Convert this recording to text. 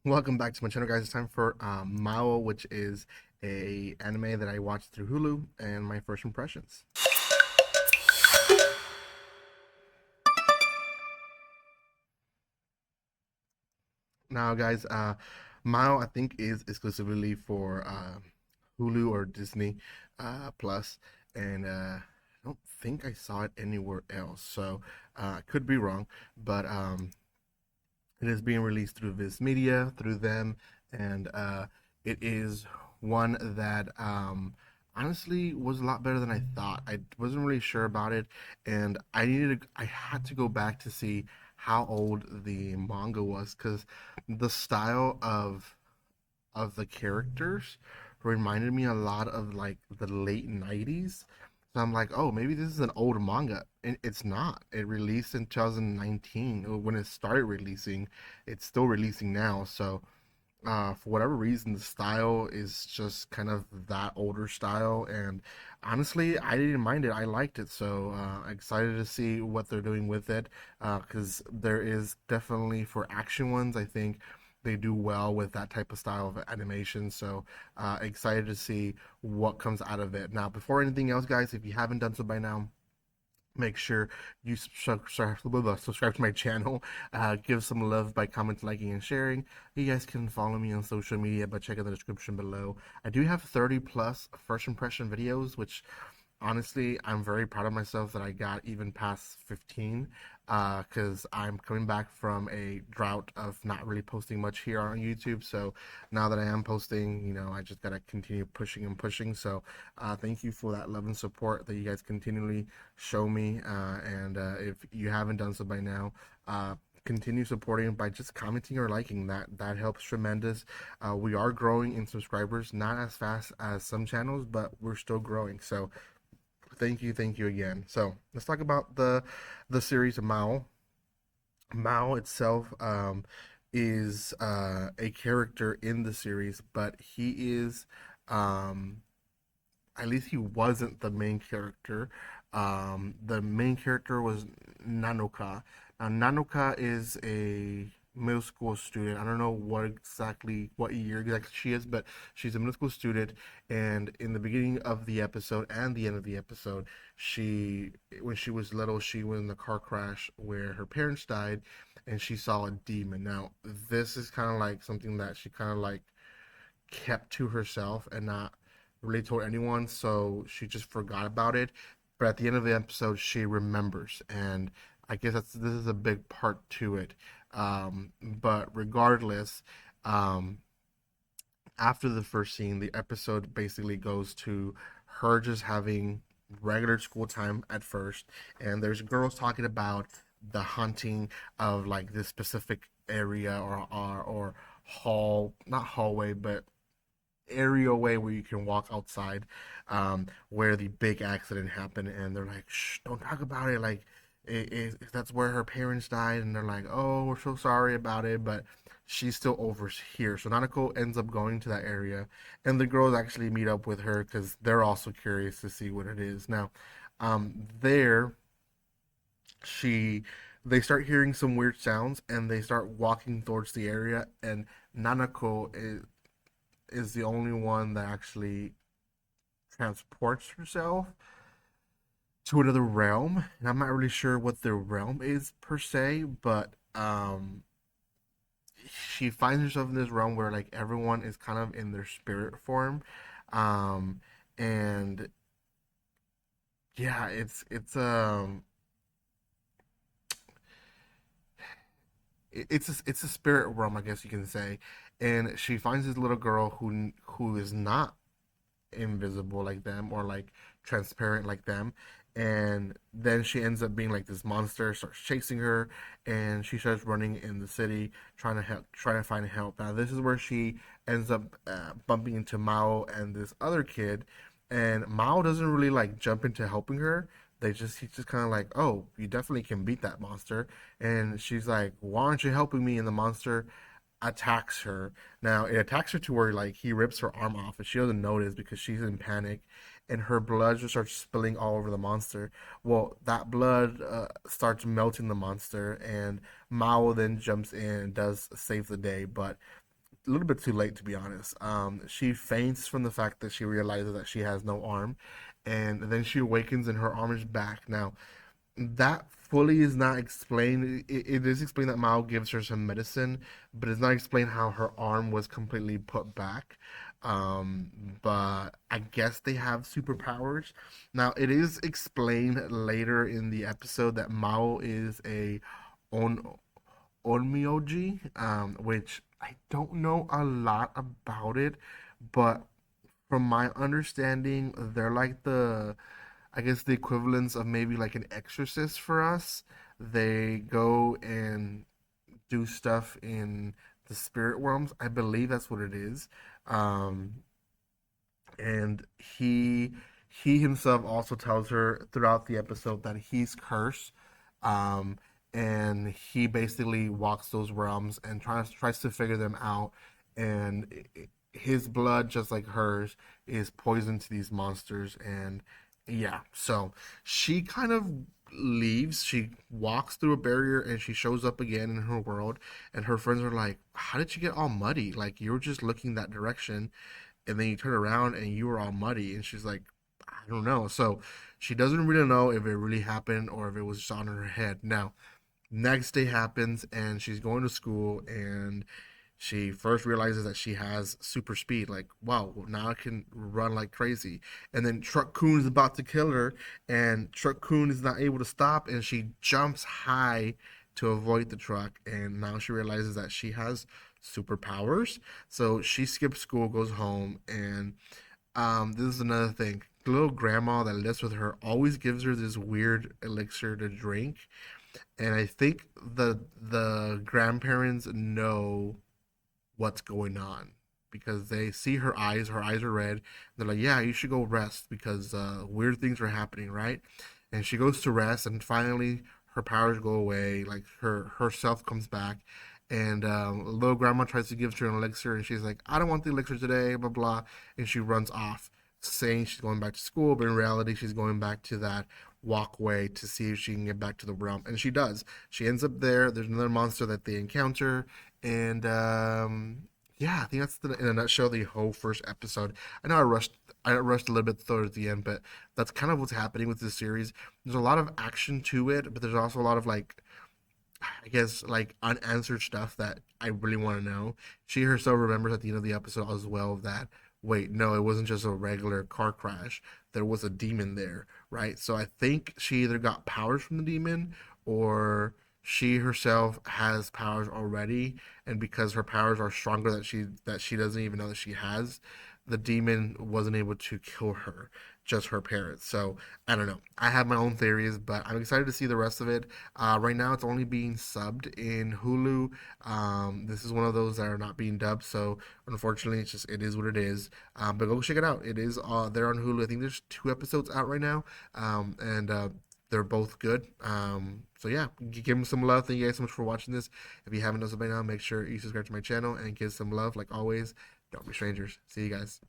Welcome back to my channel, guys. It's time for Mao, which is a anime that I watched through Hulu, and my first impressions. Now, guys, Mao I think is exclusively for Hulu or Disney Plus, and I don't think I saw it anywhere else. So I could be wrong, but it is being released through Viz Media, through them, and it is one that honestly was a lot better than I thought. I wasn't really sure about it, and I had to go back to see how old the manga was because the style of the characters reminded me a lot of like the late 90s. So I'm like, oh, maybe this is an old manga. And it's not. It released in 2019. When it started releasing, it's still releasing now. So for whatever reason, the style is just kind of that older style. And honestly, I didn't mind it. I liked it. So excited to see what they're doing with it. Because there is definitely for action ones, I think they do well with that type of style of animation. So excited to see what comes out of it. Now, before anything else, guys, if you haven't done so by now, make sure you subscribe to my channel. Give some love by commenting, liking, and sharing. You guys can follow me on social media by checking the description below. I do have 30 plus first impression videos, which honestly, I'm very proud of myself that I got even past 15 because I'm coming back from a drought of not really posting much here on YouTube. So now that I am posting, I just got to continue pushing and pushing. So thank you for that love and support that you guys continually show me. And if you haven't done so by now, continue supporting by just commenting or liking. That helps tremendous. We are growing in subscribers, not as fast as some channels, but we're still growing. So thank you again. So let's talk about the series of Mao. Mao itself is a character in the series, but he is um, at least he wasn't the main character. The main character was Nanoka. Now, Nanoka is a middle school student. I don't know what year exactly she is, but she's a middle school student. And in the beginning of the episode and the end of the episode, when she was little, she was in the car crash where her parents died, and she saw a demon. Now, this is kind of like something that she kind of like kept to herself and not really told anyone, so she just forgot about it. But at the end of the episode, she remembers, and I guess this is a big part to it. But regardless, um, after the first scene, the episode basically goes to her just having regular school time at first, and there's girls talking about the hunting of like this specific area or hall, not hallway, but area way where you can walk outside, where the big accident happened, and they're like, "Shh, don't talk about it." Like, that's where her parents died, and they're like, "Oh, we're so sorry about it," but she's still over here. So Nanako ends up going to that area, and the girls actually meet up with her because they're also curious to see what it is. Now, there she they start hearing some weird sounds, and they start walking towards the area, and Nanako is the only one that actually transports herself to another realm. And I'm not really sure what the realm is per se, but she finds herself in this realm where like everyone is kind of in their spirit form. Um and yeah, it's a spirit realm, I guess you can say. And she finds this little girl who is not invisible like them or like transparent like them, and then she ends up being like this monster, starts chasing her, and she starts running in the city trying to find help. Now this is where she ends up bumping into Mao and this other kid, and Mao doesn't really like jump into helping her. He's just kind of like, oh, you definitely can beat that monster. And she's like, why aren't you helping me? And the monster attacks her. Now it attacks her to where like he rips her arm off, and she doesn't notice because she's in panic, and her blood just starts spilling all over the monster. Well, that blood starts melting the monster, and Mao then jumps in and does save the day. But a little bit too late, to be honest. She faints from the fact that she realizes that she has no arm, and then she awakens and her arm is back. Now, that fully is not explained. It is explained that Mao gives her some medicine, but it's not explained how her arm was completely put back. Um, but I guess they have superpowers. Now, it is explained later in the episode that Mao is a on onmyoji, which I don't know a lot about it, but from my understanding, they're like I guess the equivalents of maybe like an exorcist for us. They go and do stuff in the spirit realms. I believe that's what it is. Um, and he himself also tells her throughout the episode that he's cursed. Um, and he basically walks those realms and tries to figure them out. And his blood, just like hers, is poison to these monsters. And yeah, so she kind of leaves. She walks through a barrier and she shows up again in her world. And her friends are like, "How did you get all muddy? Like you were just looking that direction, and then you turn around and you were all muddy." And she's like, "I don't know." So she doesn't really know if it really happened or if it was just on her head. Now, next day happens and she's going to school, and she first realizes that she has super speed. Like, wow, now I can run like crazy. And then Truck Coon is about to kill her, and Truck Coon is not able to stop, and she jumps high to avoid the truck. And now she realizes that she has superpowers. So she skips school, goes home, and this is another thing. The little grandma that lives with her always gives her this weird elixir to drink, and I think the grandparents know what's going on because they see her eyes are red. They're like, "Yeah, you should go rest because weird things are happening, right?" And she goes to rest, and finally her powers go away. Like her self comes back, and little grandma tries to give her an elixir, and she's like, "I don't want the elixir today," blah blah, and she runs off, saying she's going back to school, but in reality she's going back to that walkway to see if she can get back to the realm, and she does. She ends up there. There's another monster that they encounter, and yeah, I think that's in a nutshell the whole first episode. I know I rushed a little bit towards the end, but that's kind of what's happening with this series. There's a lot of action to it, but there's also a lot of like, I guess, like unanswered stuff that I really want to know. She herself remembers at the end of the episode as well that, wait, no, it wasn't just a regular car crash. There was a demon there, right? So I think she either got powers from the demon, or she herself has powers already, and because her powers are stronger that she doesn't even know that she has, the demon wasn't able to kill her, just her parents. So I don't know. I have my own theories, but I'm excited to see the rest of it. Right now, it's only being subbed in Hulu. This is one of those that are not being dubbed, so unfortunately, it is what it is. But go check it out. It is there on Hulu. I think there's 2 episodes out right now, and they're both good. So yeah, give them some love. Thank you guys so much for watching this. If you haven't done so by now, make sure you subscribe to my channel and give some love. Like always, don't be strangers. See you guys.